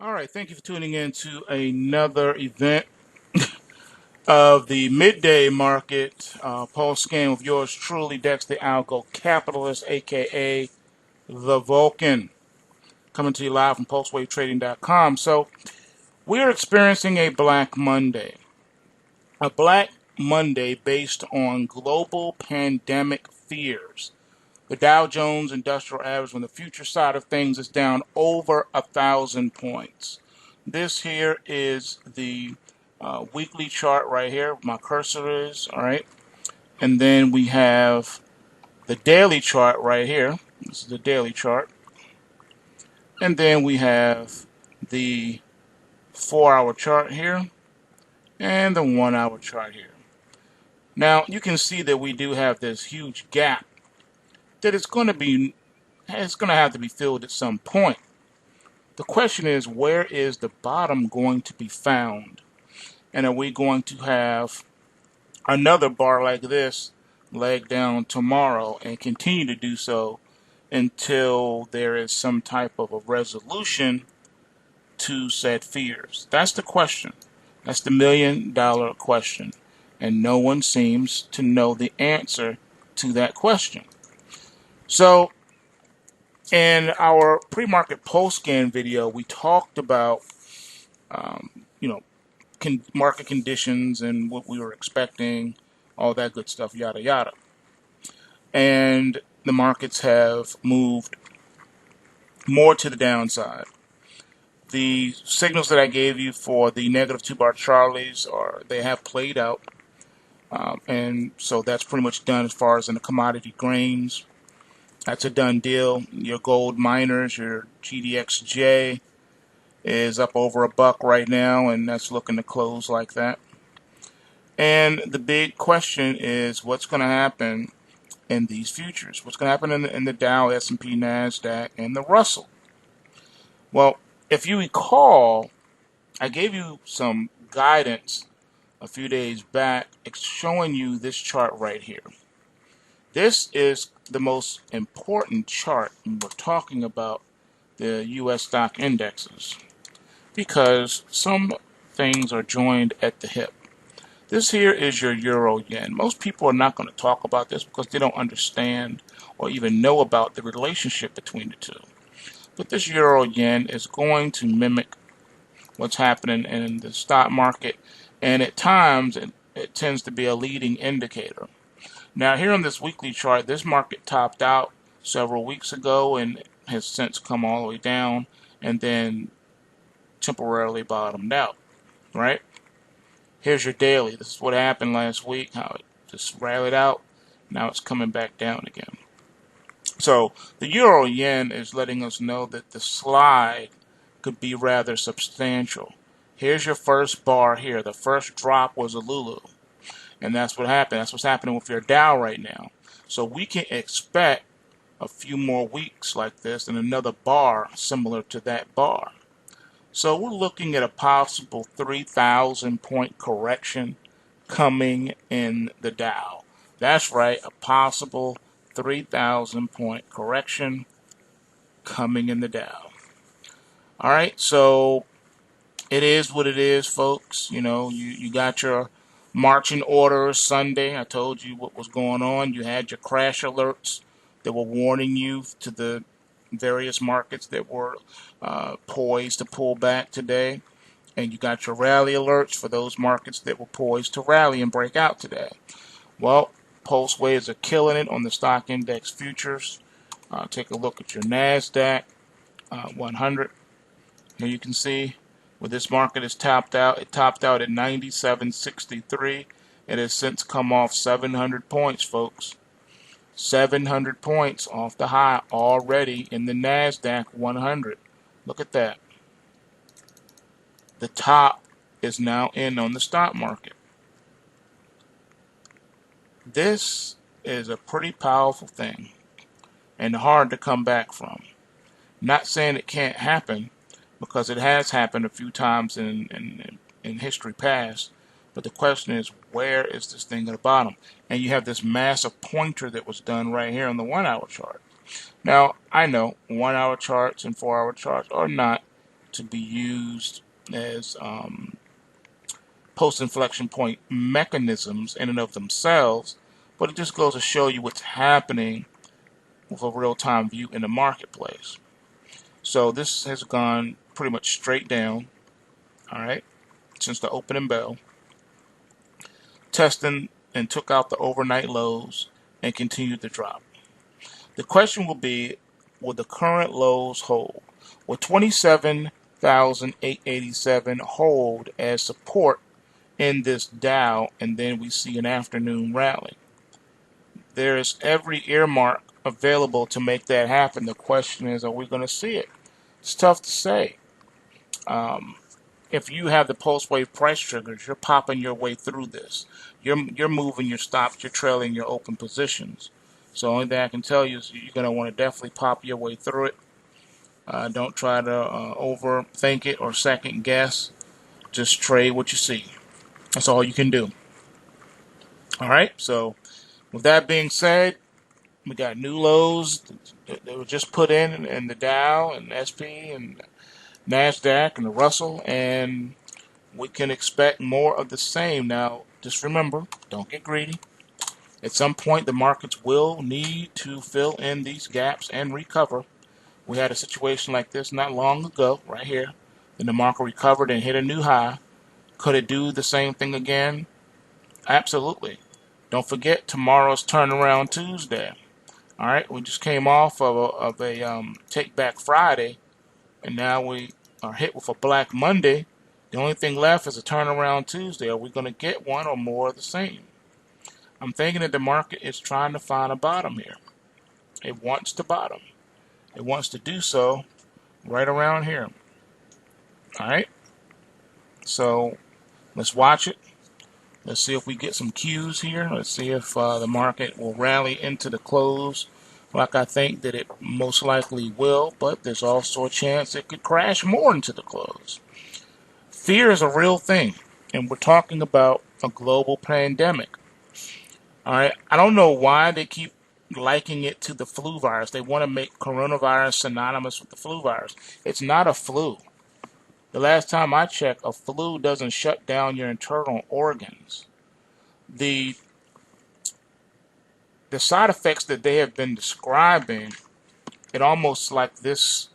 All right, thank you for tuning in to another event of the midday market pulse scan with yours truly, Dex the Algo Capitalist, aka the Vulcan, coming to you live from PulseWaveTrading.com. So we're experiencing a Black Monday based on global pandemic fears. The Dow Jones Industrial Average on the future side of things is down over 1,000 points. This here is the weekly chart right here. My cursor is, all right. And then we have the daily chart right here. This is the daily chart. And then we have the 4-hour chart here and the 1-hour chart here. Now, you can see that we do have this huge gap that it's going to have to be filled at some point. The question is, where is the bottom going to be found? And are we going to have another bar like this leg down tomorrow and continue to do so until there is some type of a resolution to said fears? That's the question. That's the $1,000,000 question. And no one seems to know the answer to that question. So, in our pre-market pulse scan video, we talked about, you know, market conditions and what we were expecting, all that good stuff, yada yada. And the markets have moved more to the downside. The signals that I gave you for the negative 2-bar Charlies they have played out, and so that's pretty much done as far as in the commodity grains. That's a done deal. Your gold miners, your GDXJ is up over $1 right now, and that's looking to close like that. And the big question is, what's going to happen in these futures? What's going to happen in the Dow, S&P, NASDAQ, and the Russell? Well, if you recall, I gave you some guidance a few days back showing you this chart right here. This is the most important chart when we're talking about the U.S. stock indexes, because some things are joined at the hip. This here is your euro yen. Most people are not going to talk about this because they don't understand or even know about the relationship between the two. But this euro yen is going to mimic what's happening in the stock market, and at times it tends to be a leading indicator. Now, here on this weekly chart, this market topped out several weeks ago and has since come all the way down and then temporarily bottomed out, right? Here's your daily. This is what happened last week, how it just rallied out. Now it's coming back down again. So the euro yen is letting us know that the slide could be rather substantial. Here's your first bar here. The first drop was a Lulu. And that's what happened. That's what's happening with your Dow right now. So we can expect a few more weeks like this and another bar similar to that bar. So we're looking at a possible 3,000 point correction coming in the Dow. That's right, a possible 3,000 point correction coming in the Dow. All right, so it is what it is, folks. You know, you got your marching orders Sunday. I told you what was going on. You had your crash alerts that were warning you to the various markets that were poised to pull back today. And you got your rally alerts for those markets that were poised to rally and break out today. Well, pulse waves are killing it on the stock index futures. Take a look at your NASDAQ 100. Here you can see where this market is topped out. It topped out at 97.63. It has since come off 700 points, folks. 700 points off the high already in the NASDAQ 100. Look at that. The top is now in on the stock market. This is a pretty powerful thing and hard to come back from. Not saying it can't happen, because it has happened a few times in history past. But the question is, where is this thing at the bottom? And you have this massive pointer that was done right here on the 1-hour chart. Now, I know 1-hour charts and 4-hour charts are not to be used as post-inflection point mechanisms in and of themselves, but it just goes to show you what's happening with a real-time view in the marketplace. So this has gone pretty much straight down, all right, since the opening bell, testing and took out the overnight lows and continued to drop. The question will be, will the current lows hold? Will 27,887 hold as support in this Dow, and then we see an afternoon rally? There is every earmark available to make that happen. The question is, are we going to see it? It's tough to say. If you have the PulseWave price triggers, you're popping your way through this. You're moving your stops, you're trailing your open positions. So the only thing I can tell you is you're going to want to definitely pop your way through it. Don't try to overthink it or second guess. Just trade what you see. That's all you can do. All right. So with that being said, we got new lows that were just put in the Dow and SP and NASDAQ and the Russell, and we can expect more of the same. Now, just remember, don't get greedy. At some point, the markets will need to fill in these gaps and recover. We had a situation like this not long ago, right here. Then the market recovered and hit a new high. Could it do the same thing again? Absolutely. Don't forget, tomorrow's Turnaround Tuesday. All right, we just came off of a Take Back Friday, and now we are hit with a Black Monday. The only thing left is a Turnaround Tuesday. Are we going to get one or more of the same? I'm thinking that the market is trying to find a bottom here. It wants to bottom. It wants to do so right around here. All right, so let's watch it. Let's see if we get some cues here. Let's see if the market will rally into the close like I think that it most likely will, but there's also a chance it could crash more into the close. Fear is a real thing, and we're talking about a global pandemic. All right, I don't know why they keep liking it to the flu virus. They want to make coronavirus synonymous with the flu virus. It's not a flu. The last time I checked, a flu doesn't shut down your internal organs. The side effects that they have been describing, it almost like this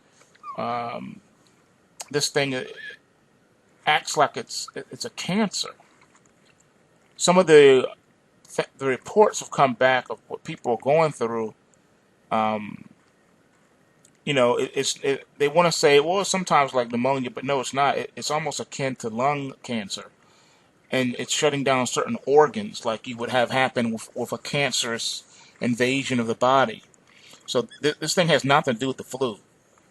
this thing acts like it's a cancer. Some of the reports have come back of what people are going through. You know, they want to say, well, it's sometimes like pneumonia, but no, it's not. It's almost akin to lung cancer, and it's shutting down certain organs, like you would have happen with a cancerous invasion of the body. So this thing has nothing to do with the flu.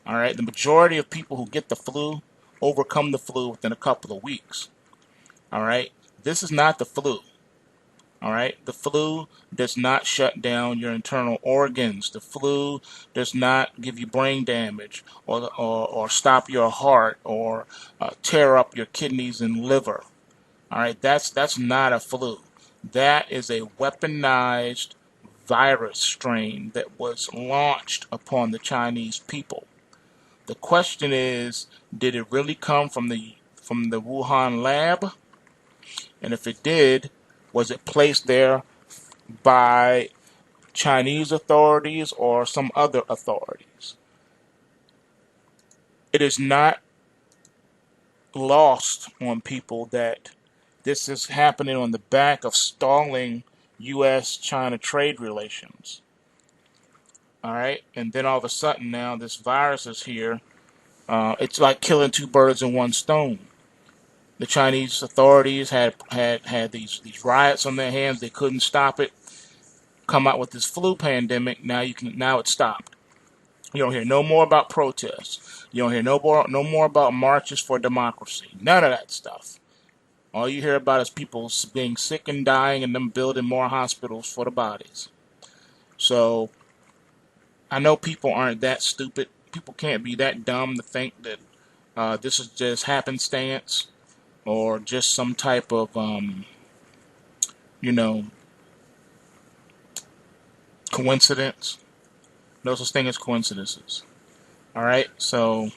All right, the majority of people who get the flu overcome the flu within a couple of weeks. All right, this is not the flu. All right, the flu does not shut down your internal organs. The flu does not give you brain damage or stop your heart or tear up your kidneys and liver. All right, that's not a flu. That is a weaponized virus strain that was launched upon the Chinese people. The question is, did it really come from the Wuhan lab? And if it did, was it placed there by Chinese authorities or some other authorities? It is not lost on people that this is happening on the back of stalling U.S.-China trade relations. All right, and then all of a sudden now this virus is here. It's like killing two birds in one stone. The Chinese authorities had these riots on their hands. They couldn't stop it. Come out with this flu pandemic. Now it's stopped. You don't hear no more about protests. You don't hear no more about marches for democracy. None of that stuff. All you hear about is people being sick and dying and them building more hospitals for the bodies. So I know people aren't that stupid. People can't be that dumb to think that this is just happenstance or just some type of, you know, coincidence. No such thing as coincidences. All right, so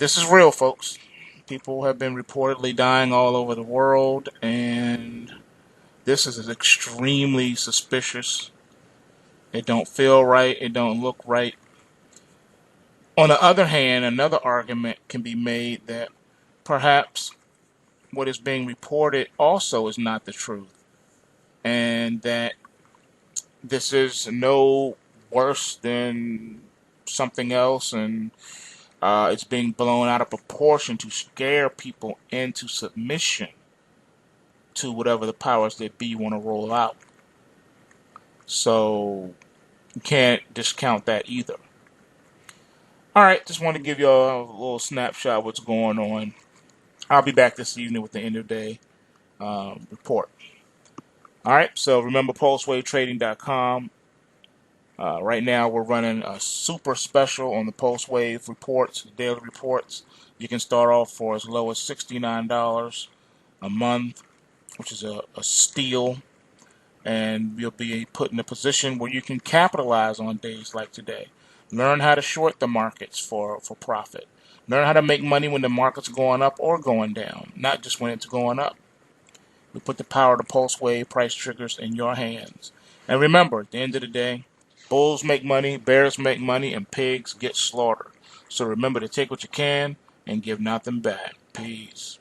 this is real, folks. People have been reportedly dying all over the world, and this is extremely suspicious. It don't feel right. It don't look right. On the other hand, another argument can be made that perhaps what is being reported also is not the truth, and that this is no worse than something else, and it's being blown out of proportion to scare people into submission to whatever the powers that be want to roll out. So you can't discount that either. All right, just want to give you a little snapshot of what's going on. I'll be back this evening with the end of day report. All right, so remember PulseWaveTrading.com. Right now we're running a super special on the PulseWave reports, the daily reports. You can start off for as low as $69 a month, which is a steal. And you'll be put in a position where you can capitalize on days like today. Learn how to short the markets for profit. Learn how to make money when the market's going up or going down, not just when it's going up. We put the power of the pulse wave price triggers in your hands. And remember, at the end of the day, bulls make money, bears make money, and pigs get slaughtered. So remember to take what you can and give nothing back. Peace.